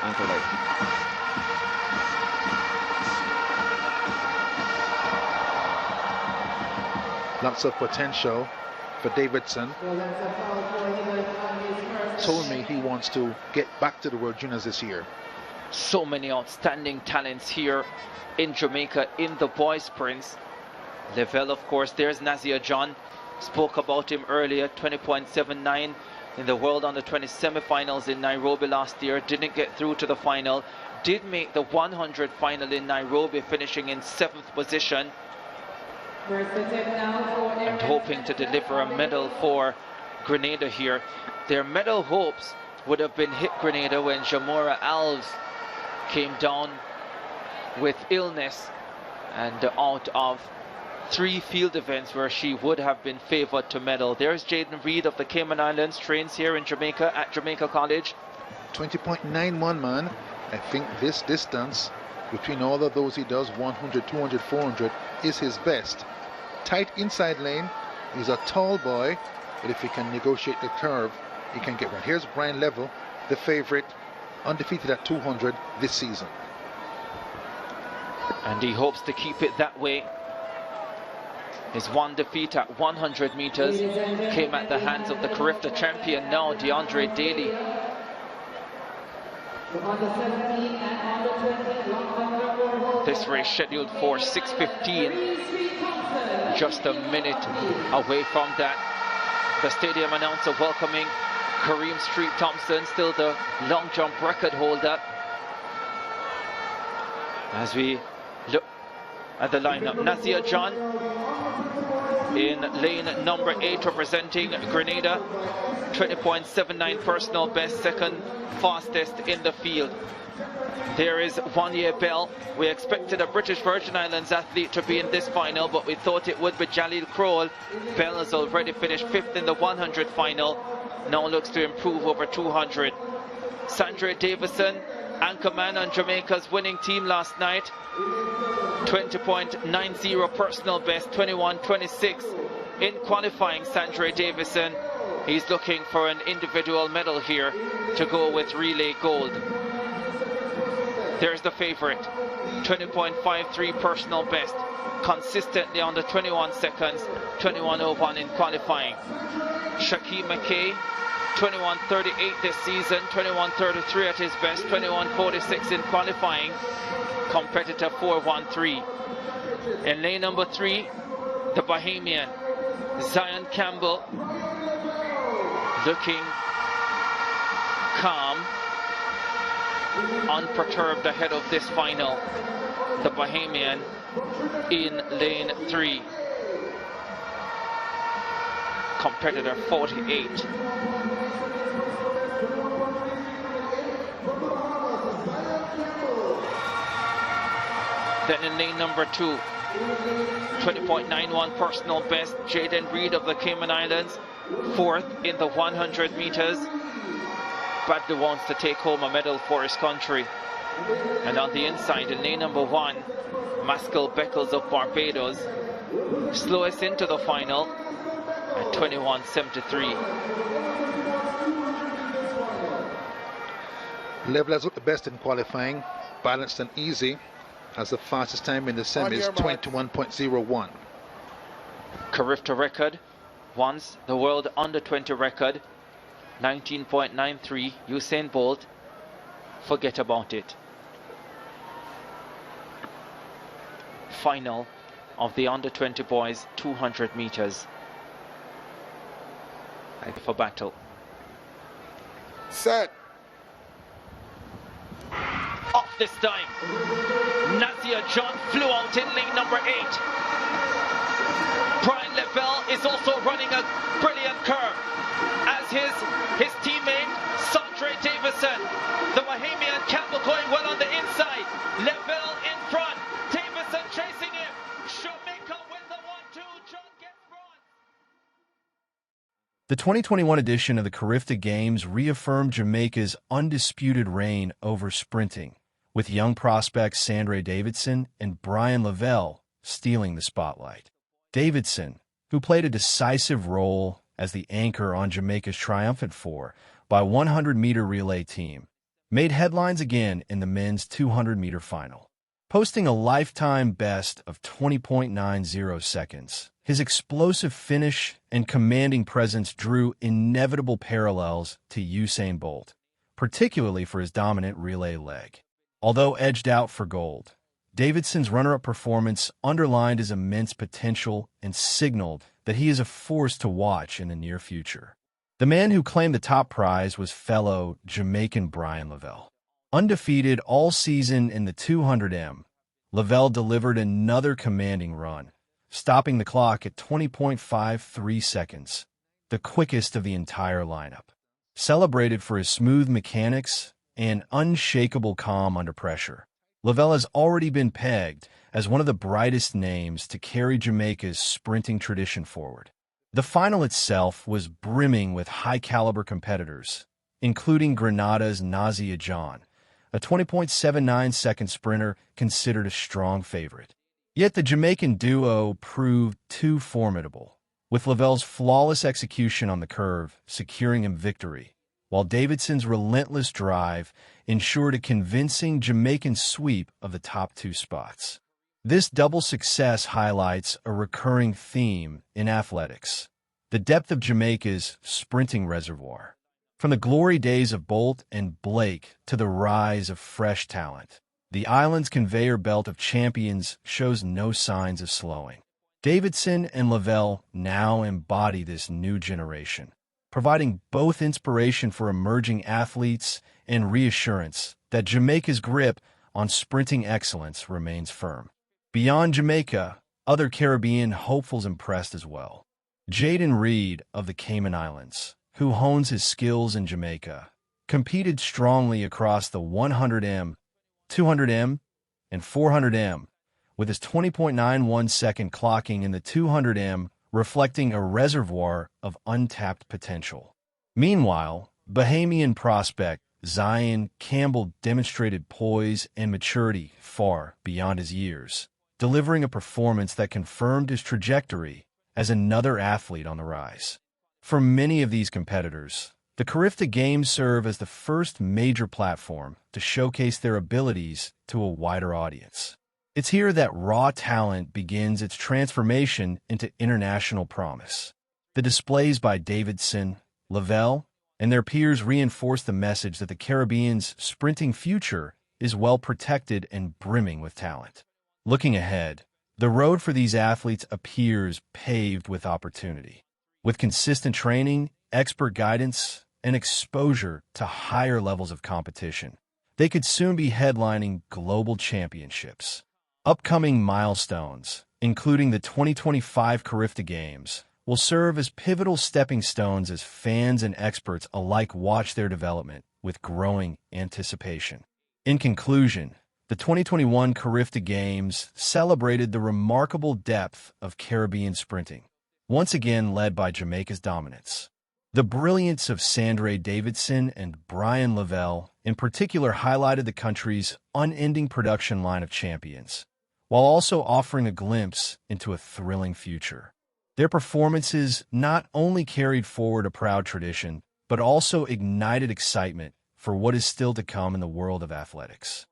Anthony. Lots of potential for Davidson. Told me he wants to get back to the World Juniors this year. So many outstanding talents here in Jamaica in the boys sprints. Levell, of course, there's Nazia John. Spoke about him earlier, 20.79 in the World Under-20 semi-finals in Nairobi last year. Didn't get through to the final. Did make the 100 final in Nairobi, finishing in 7th position. And hoping to deliver a medal for Grenada here. Their medal hopes would have been hit Grenada when Jamora Alves came down with illness and out of 3 field events where she would have been favored to medal. There's Jaden Reed of the Cayman Islands, trains here in Jamaica at Jamaica College. 20.91, man. I think this distance between all of those he does, 100, 200, 400, is his best. Tight inside lane. He's a tall boy, but if he can negotiate the curve, he can get one. Here's Brian Levell, the favorite, undefeated at 200 this season. And he hopes to keep it that way. His one defeat at 100 meters came at the hands of the CARIFTA champion now, DeAndre Daly. This race scheduled for 6:15. Just a minute away from that. The stadium announcer welcoming Kareem Street Thompson, still the long jump record holder. As we look at the lineup, Nazia John in lane number 8 representing Grenada. 20.79 personal best, second fastest in the field. There is Wanya Bell. We expected a British Virgin Islands athlete to be in this final, but we thought it would be Jalil Kroll. Bell has already finished 5th in the 100 final. Now looks to improve over 200. Sandre Davidson, anchorman on Jamaica's winning team last night. 20.90 personal best, 21.26 in qualifying. Sandre Davidson, he's looking for an individual medal here to go with relay gold. There's the favorite, 20.53 personal best, consistently under 21 seconds, 21.01 in qualifying. Shaquille McKay, 21.38 this season, 21.33 at his best, 21.46 in qualifying. Competitor 4.13. In lane number 3, the Bahamian, Zion Campbell, looking calm, unperturbed ahead of this final. The Bahamian in lane 3. Competitor 48. Then in lane number 2, 20.91 personal best, Jaden Reed of the Cayman Islands, 4th in the 100 meters. Badly wants to take home a medal for his country. And on the inside, in lane number 1, Maskell Beckles of Barbados, slowest into the final at 21.73. Levell has looked the best in qualifying, balanced and easy. Has the fastest time in the semis, 21.01. CARIFTA record, once the world under-20 record, 19.93. Usain Bolt, forget about it. Final of the under-20 boys, 200 meters. For battle. Set. Off this time. Nazia John flew out in lane number 8. Brian Levell is also running a brilliant curve, as his teammate Sandre Davidson. The Bahamian Campbell going well on the inside. Levell in front. Davidson chasing him. Jamaica win the 1-2. John gets bronze. The 2021 edition of the CARIFTA Games reaffirmed Jamaica's undisputed reign over sprinting, with young prospects Sandre Davidson and Brian Levell stealing the spotlight. Davidson, who played a decisive role as the anchor on Jamaica's triumphant 4 by 100-meter relay team, made headlines again in the men's 200-meter final. Posting a lifetime best of 20.90 seconds, his explosive finish and commanding presence drew inevitable parallels to Usain Bolt, particularly for his dominant relay leg. Although edged out for gold, Davidson's runner-up performance underlined his immense potential and signaled that he is a force to watch in the near future. The man who claimed the top prize was fellow Jamaican Brian Levell. Undefeated all season in the 200m, Levell delivered another commanding run, stopping the clock at 20.53 seconds, the quickest of the entire lineup. Celebrated for his smooth mechanics and unshakable calm under pressure, Levell has already been pegged as one of the brightest names to carry Jamaica's sprinting tradition forward. The final itself was brimming with high-caliber competitors, including Grenada's Nazia, a 20.79-second sprinter considered a strong favorite. Yet the Jamaican duo proved too formidable, with Levell's flawless execution on the curve securing him victory, while Davidson's relentless drive ensured a convincing Jamaican sweep of the top two spots. This double success highlights a recurring theme in athletics: the depth of Jamaica's sprinting reservoir. From the glory days of Bolt and Blake to the rise of fresh talent, the island's conveyor belt of champions shows no signs of slowing. Davidson and Levell now embody this new generation, providing both inspiration for emerging athletes and reassurance that Jamaica's grip on sprinting excellence remains firm. Beyond Jamaica, other Caribbean hopefuls impressed as well. Jaden Reed of the Cayman Islands, who hones his skills in Jamaica, competed strongly across the 100m, 200m, and 400m, with his 20.91 second clocking in the 200m reflecting a reservoir of untapped potential. Meanwhile, Bahamian prospect Zion Campbell demonstrated poise and maturity far beyond his years, delivering a performance that confirmed his trajectory as another athlete on the rise. For many of these competitors, the CARIFTA Games serve as the first major platform to showcase their abilities to a wider audience. It's here that raw talent begins its transformation into international promise. The displays by Davidson, Levell, and their peers reinforce the message that the Caribbean's sprinting future is well protected and brimming with talent. Looking ahead, the road for these athletes appears paved with opportunity. With consistent training, expert guidance, and exposure to higher levels of competition, they could soon be headlining global championships. Upcoming milestones, including the 2025 CARIFTA Games, will serve as pivotal stepping stones as fans and experts alike watch their development with growing anticipation. In conclusion, the 2021 CARIFTA Games celebrated the remarkable depth of Caribbean sprinting, once again led by Jamaica's dominance. The brilliance of Sandre Davidson and Brian Levell in particular highlighted the country's unending production line of champions, while also offering a glimpse into a thrilling future. Their performances not only carried forward a proud tradition, but also ignited excitement for what is still to come in the world of athletics.